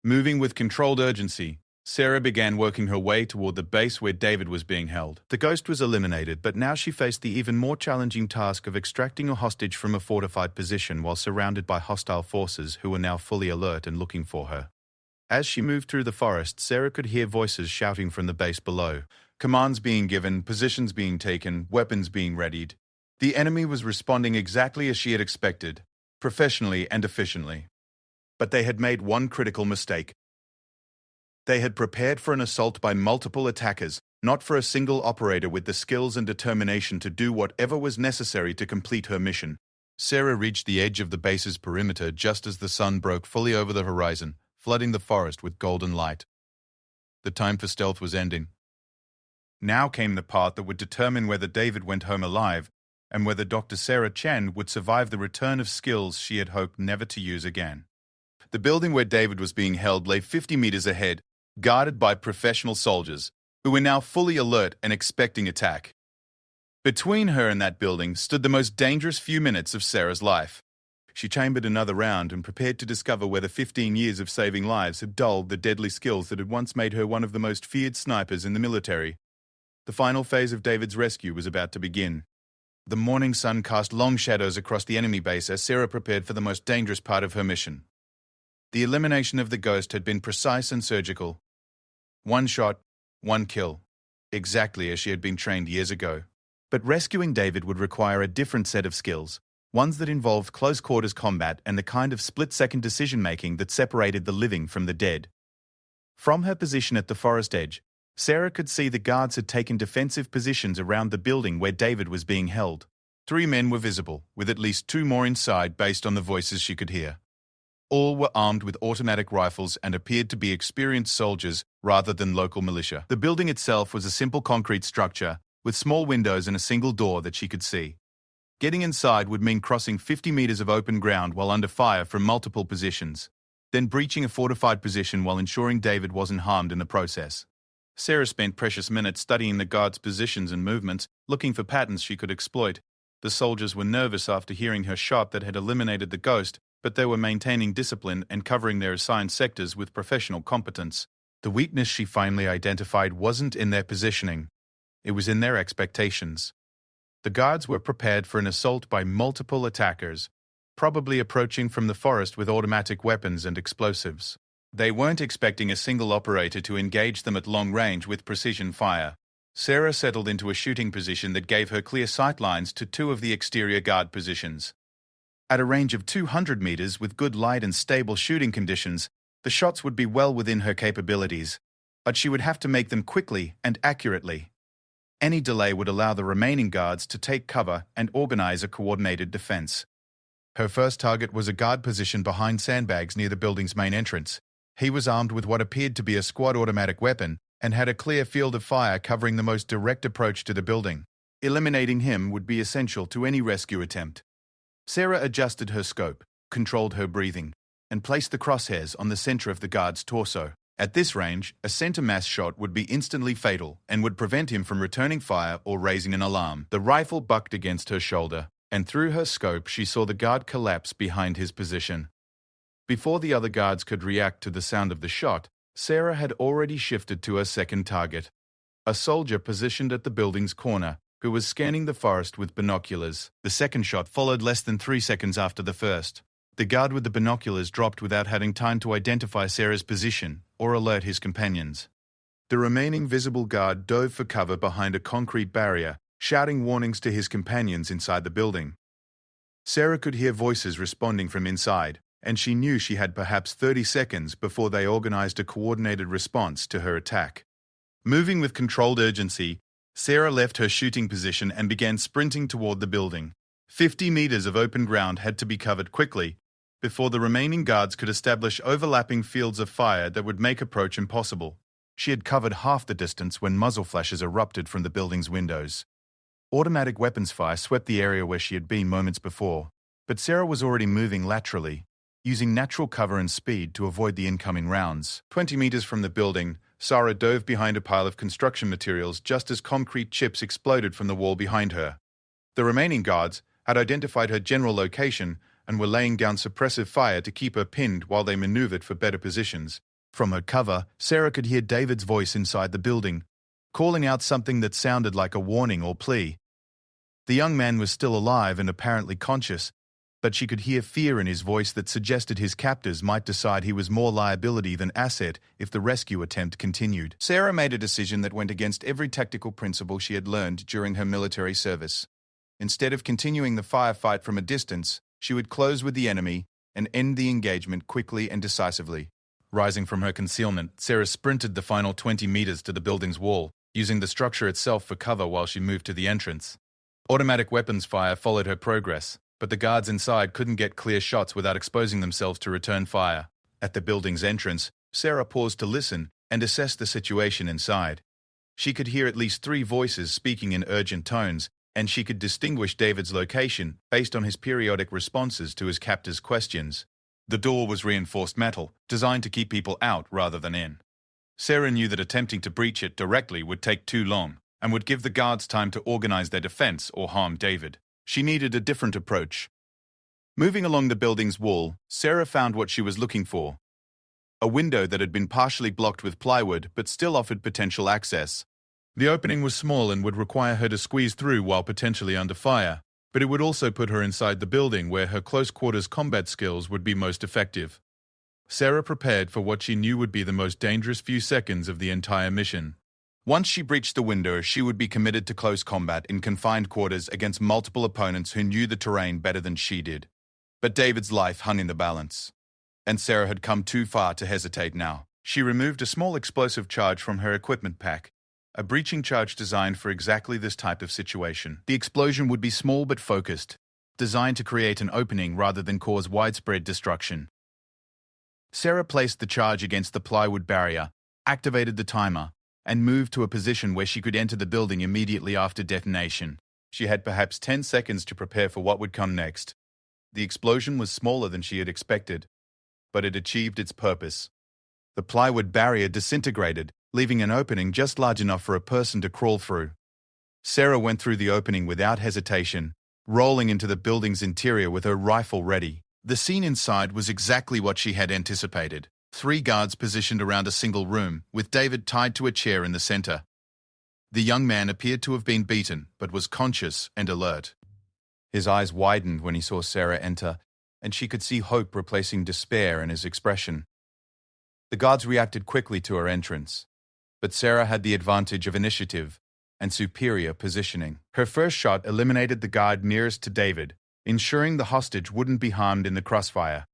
Moving with controlled urgency, Sarah began working her way toward the base where David was being held. The ghost was eliminated, but now she faced the even more challenging task of extracting a hostage from a fortified position while surrounded by hostile forces who were now fully alert and looking for her. As she moved through the forest, Sarah could hear voices shouting from the base below. Commands being given, positions being taken, weapons being readied. The enemy was responding exactly as she had expected, professionally and efficiently. But they had made one critical mistake. They had prepared for an assault by multiple attackers, not for a single operator with the skills and determination to do whatever was necessary to complete her mission. Sarah reached the edge of the base's perimeter just as the sun broke fully over the horizon, flooding the forest with golden light. The time for stealth was ending. Now came the part that would determine whether David went home alive and whether Dr. Sarah Chen would survive the return of skills she had hoped never to use again. The building where David was being held lay 50 meters ahead, guarded by professional soldiers, who were now fully alert and expecting attack. Between her and that building stood the most dangerous few minutes of Sarah's life. She chambered another round and prepared to discover whether 15 years of saving lives had dulled the deadly skills that had once made her one of the most feared snipers in the military. The final phase of David's rescue was about to begin. The morning sun cast long shadows across the enemy base as Sarah prepared for the most dangerous part of her mission. The elimination of the ghost had been precise and surgical. One shot, one kill, exactly as she had been trained years ago. But rescuing David would require a different set of skills, ones that involved close-quarters combat and the kind of split-second decision-making that separated the living from the dead. From her position at the forest edge, Sarah could see the guards had taken defensive positions around the building where David was being held. 3 men were visible, with at least 2 more inside based on the voices she could hear. All were armed with automatic rifles and appeared to be experienced soldiers rather than local militia. The building itself was a simple concrete structure, with small windows and a single door that she could see. Getting inside would mean crossing 50 meters of open ground while under fire from multiple positions, then breaching a fortified position while ensuring David wasn't harmed in the process. Sarah spent precious minutes studying the guards' positions and movements, looking for patterns she could exploit. The soldiers were nervous after hearing her shot that had eliminated the ghost, but they were maintaining discipline and covering their assigned sectors with professional competence. The weakness she finally identified wasn't in their positioning. It was in their expectations. The guards were prepared for an assault by multiple attackers, probably approaching from the forest with automatic weapons and explosives. They weren't expecting a single operator to engage them at long range with precision fire. Sarah settled into a shooting position that gave her clear sight lines to 2 of the exterior guard positions. At a range of 200 meters with good light and stable shooting conditions, the shots would be well within her capabilities, but she would have to make them quickly and accurately. Any delay would allow the remaining guards to take cover and organize a coordinated defense. Her first target was a guard positioned behind sandbags near the building's main entrance. He was armed with what appeared to be a squad automatic weapon and had a clear field of fire covering the most direct approach to the building. Eliminating him would be essential to any rescue attempt. Sarah adjusted her scope, controlled her breathing, and placed the crosshairs on the center of the guard's torso. At this range, a center mass shot would be instantly fatal and would prevent him from returning fire or raising an alarm. The rifle bucked against her shoulder, and through her scope she saw the guard collapse behind his position. Before the other guards could react to the sound of the shot, Sarah had already shifted to her second target, a soldier positioned at the building's corner, who was scanning the forest with binoculars. The second shot followed less than 3 seconds after the first. The guard with the binoculars dropped without having time to identify Sarah's position or alert his companions. The remaining visible guard dove for cover behind a concrete barrier, shouting warnings to his companions inside the building. Sarah could hear voices responding from inside, and she knew she had perhaps 30 seconds before they organized a coordinated response to her attack. Moving with controlled urgency, Sarah left her shooting position and began sprinting toward the building. 50 meters of open ground had to be covered quickly before the remaining guards could establish overlapping fields of fire that would make approach impossible. She had covered half the distance when muzzle flashes erupted from the building's windows. Automatic weapons fire swept the area where she had been moments before, but Sarah was already moving laterally, using natural cover and speed to avoid the incoming rounds. 20 meters from the building, Sarah dove behind a pile of construction materials just as concrete chips exploded from the wall behind her. The remaining guards had identified her general location and were laying down suppressive fire to keep her pinned while they maneuvered for better positions. From her cover, Sarah could hear David's voice inside the building, calling out something that sounded like a warning or plea. The young man was still alive and apparently conscious, but she could hear fear in his voice that suggested his captors might decide he was more liability than asset if the rescue attempt continued. Sarah made a decision that went against every tactical principle she had learned during her military service. Instead of continuing the firefight from a distance, she would close with the enemy and end the engagement quickly and decisively. Rising from her concealment, Sarah sprinted the final 20 meters to the building's wall, using the structure itself for cover while she moved to the entrance. Automatic weapons fire followed her progress, but the guards inside couldn't get clear shots without exposing themselves to return fire. At the building's entrance, Sarah paused to listen and assess the situation inside. She could hear at least 3 voices speaking in urgent tones, and she could distinguish David's location based on his periodic responses to his captor's questions. The door was reinforced metal, designed to keep people out rather than in. Sarah knew that attempting to breach it directly would take too long and would give the guards time to organize their defense or harm David. She needed a different approach. Moving along the building's wall, Sarah found what she was looking for. A window that had been partially blocked with plywood but still offered potential access. The opening was small and would require her to squeeze through while potentially under fire, but it would also put her inside the building where her close-quarters combat skills would be most effective. Sarah prepared for what she knew would be the most dangerous few seconds of the entire mission. Once she breached the window, she would be committed to close combat in confined quarters against multiple opponents who knew the terrain better than she did. But David's life hung in the balance, and Sarah had come too far to hesitate now. She removed a small explosive charge from her equipment pack, a breaching charge designed for exactly this type of situation. The explosion would be small but focused, designed to create an opening rather than cause widespread destruction. Sarah placed the charge against the plywood barrier, activated the timer, and moved to a position where she could enter the building immediately after detonation. She had perhaps 10 seconds to prepare for what would come next. The explosion was smaller than she had expected, but it achieved its purpose. The plywood barrier disintegrated, leaving an opening just large enough for a person to crawl through. Sarah went through the opening without hesitation, rolling into the building's interior with her rifle ready. The scene inside was exactly what she had anticipated. 3 guards positioned around a single room, with David tied to a chair in the center. The young man appeared to have been beaten, but was conscious and alert. His eyes widened when he saw Sarah enter, and she could see hope replacing despair in his expression. The guards reacted quickly to her entrance, but Sarah had the advantage of initiative and superior positioning. Her first shot eliminated the guard nearest to David, ensuring the hostage wouldn't be harmed in the crossfire.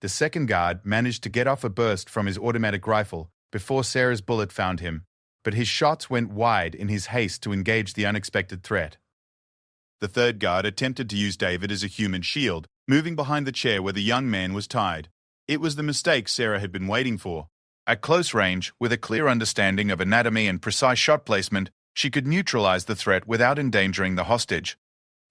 The second guard managed to get off a burst from his automatic rifle before Sarah's bullet found him, but his shots went wide in his haste to engage the unexpected threat. The third guard attempted to use David as a human shield, moving behind the chair where the young man was tied. It was the mistake Sarah had been waiting for. At close range, with a clear understanding of anatomy and precise shot placement, she could neutralize the threat without endangering the hostage.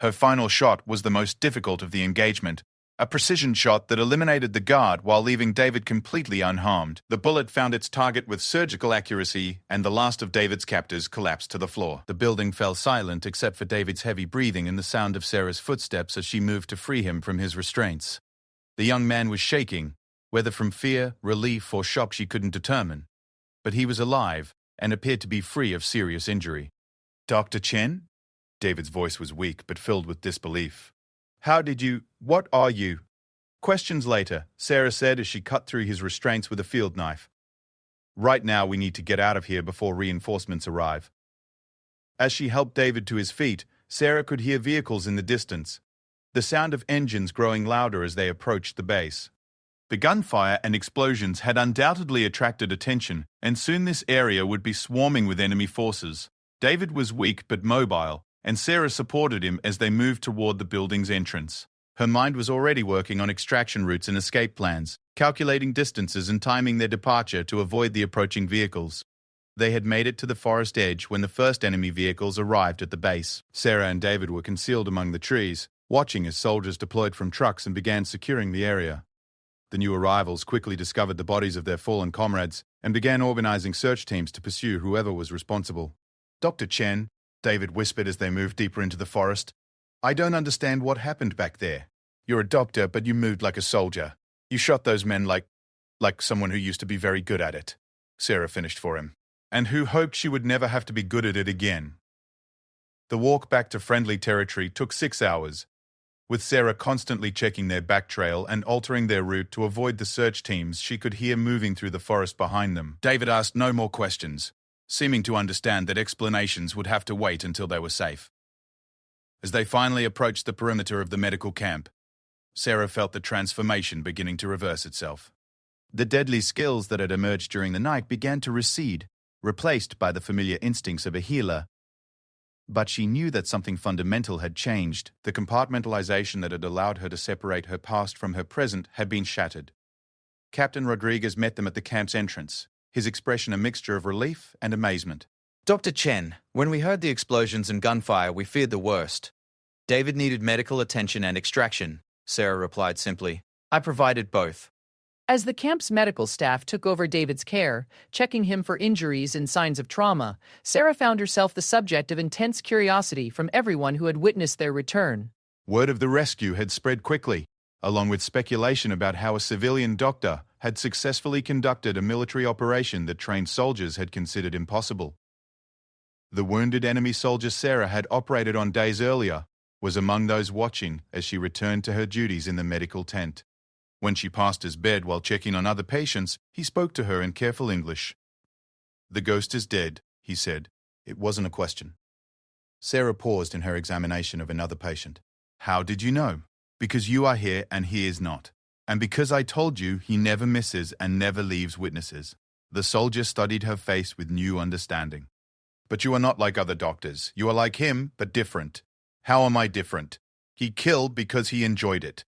Her final shot was the most difficult of the engagement, a precision shot that eliminated the guard while leaving David completely unharmed. The bullet found its target with surgical accuracy, and the last of David's captors collapsed to the floor. The building fell silent except for David's heavy breathing and the sound of Sarah's footsteps as she moved to free him from his restraints. The young man was shaking, whether from fear, relief, or shock she couldn't determine. But he was alive and appeared to be free of serious injury. "Dr. Chen?" David's voice was weak but filled with disbelief. What are you? Questions later, Sarah said as she cut through his restraints with a field knife. "Right now we need to get out of here before reinforcements arrive." As she helped David to his feet, Sarah could hear vehicles in the distance, the sound of engines growing louder as they approached the base. The gunfire and explosions had undoubtedly attracted attention, and soon this area would be swarming with enemy forces. David was weak but mobile, and Sarah supported him as they moved toward the building's entrance. Her mind was already working on extraction routes and escape plans, calculating distances and timing their departure to avoid the approaching vehicles. They had made it to the forest edge when the first enemy vehicles arrived at the base. Sarah and David were concealed among the trees, watching as soldiers deployed from trucks and began securing the area. The new arrivals quickly discovered the bodies of their fallen comrades and began organizing search teams to pursue whoever was responsible. "Dr. Chen," David whispered as they moved deeper into the forest, "I don't understand what happened back there. You're a doctor, but you moved like a soldier. You shot those men like someone who used to be very good at it." Sarah finished for him, and who hoped she would never have to be good at it again. The walk back to friendly territory took 6 hours, with Sarah constantly checking their back trail and altering their route to avoid the search teams she could hear moving through the forest behind them. David asked no more questions, seeming to understand that explanations would have to wait until they were safe. As they finally approached the perimeter of the medical camp, Sarah felt the transformation beginning to reverse itself. The deadly skills that had emerged during the night began to recede, replaced by the familiar instincts of a healer. But she knew that something fundamental had changed. The compartmentalization that had allowed her to separate her past from her present had been shattered. Captain Rodriguez met them at the camp's entrance, his expression a mixture of relief and amazement. "Dr. Chen, when we heard the explosions and gunfire, we feared the worst. David needed medical attention and extraction," Sarah replied simply. "I provided both." As the camp's medical staff took over David's care, checking him for injuries and signs of trauma, Sarah found herself the subject of intense curiosity from everyone who had witnessed their return. Word of the rescue had spread quickly, along with speculation about how a civilian doctor had successfully conducted a military operation that trained soldiers had considered impossible. The wounded enemy soldier Sarah had operated on days earlier was among those watching as she returned to her duties in the medical tent. When she passed his bed while checking on other patients, he spoke to her in careful English. "The ghost is dead," he said. It wasn't a question. Sarah paused in her examination of another patient. "How did you know?" "Because you are here and he is not. And because I told you he never misses and never leaves witnesses." The soldier studied her face with new understanding. "But you are not like other doctors. You are like him, but different." "How am I different?" "He killed because he enjoyed it.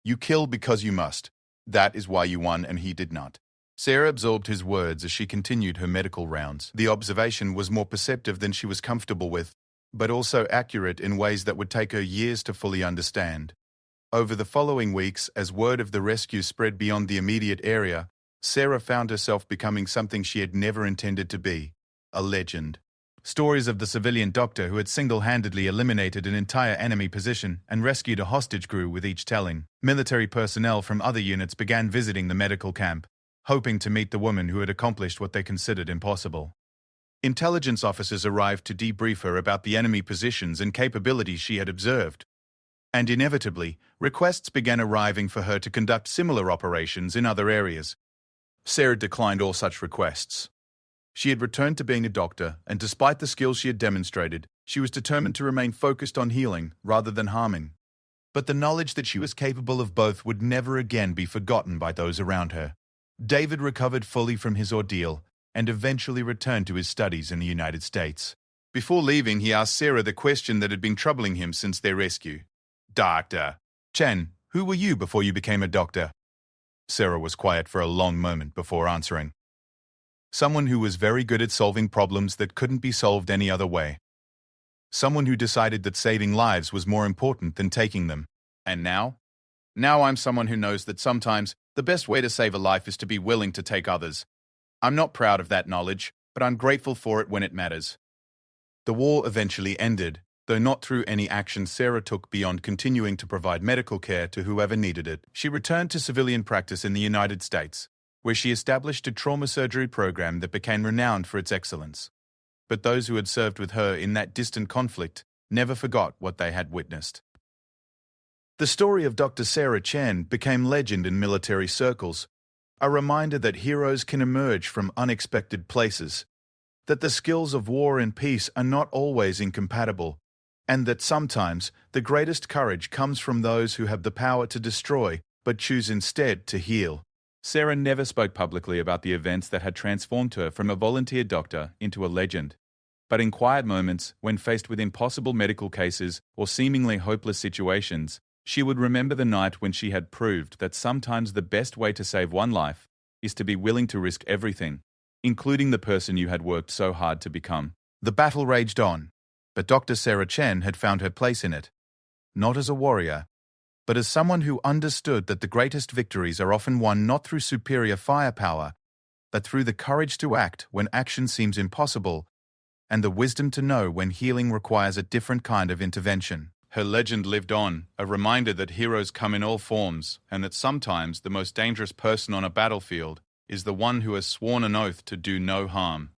You kill because you must. That is why you won and he did not." Sarah absorbed his words as she continued her medical rounds. The observation was more perceptive than she was comfortable with, but also accurate in ways that would take her years to fully understand. Over the following weeks, as word of the rescue spread beyond the immediate area, Sarah found herself becoming something she had never intended to be: a legend. Stories of the civilian doctor who had single-handedly eliminated an entire enemy position and rescued a hostage grew with each telling. Military personnel from other units began visiting the medical camp, hoping to meet the woman who had accomplished what they considered impossible. Intelligence officers arrived to debrief her about the enemy positions and capabilities she had observed. And inevitably, requests began arriving for her to conduct similar operations in other areas. Sarah declined all such requests. She had returned to being a doctor, and despite the skills she had demonstrated, she was determined to remain focused on healing rather than harming. but the knowledge that she was capable of both would never again be forgotten by those around her. David recovered fully from his ordeal and eventually returned to his studies in the United States. Before leaving, he asked Sarah the question that had been troubling him since their rescue. "Doctor Chen, who were you before you became a doctor?" Sarah was quiet for a long moment before answering. "Someone who was very good at solving problems that couldn't be solved any other way. Someone who decided that saving lives was more important than taking them. And now? Now I'm someone who knows that sometimes the best way to save a life is to be willing to take others. I'm not proud of that knowledge, but I'm grateful for it when it matters." The war eventually ended, though not through any action Sarah took beyond continuing to provide medical care to whoever needed it. She returned to civilian practice in the United States, where she established a trauma surgery program that became renowned for its excellence. But those who had served with her in that distant conflict never forgot what they had witnessed. The story of Dr. Sarah Chen became legend in military circles, a reminder that heroes can emerge from unexpected places, that the skills of war and peace are not always incompatible, and that sometimes the greatest courage comes from those who have the power to destroy but choose instead to heal. Sarah never spoke publicly about the events that had transformed her from a volunteer doctor into a legend. But in quiet moments, when faced with impossible medical cases or seemingly hopeless situations, she would remember the night when she had proved that sometimes the best way to save one life is to be willing to risk everything, including the person you had worked so hard to become. The battle raged on, but Dr. Sarah Chen had found her place in it, not as a warrior, but as someone who understood that the greatest victories are often won not through superior firepower, but through the courage to act when action seems impossible, and the wisdom to know when healing requires a different kind of intervention. Her legend lived on, a reminder that heroes come in all forms, and that sometimes the most dangerous person on a battlefield is the one who has sworn an oath to do no harm.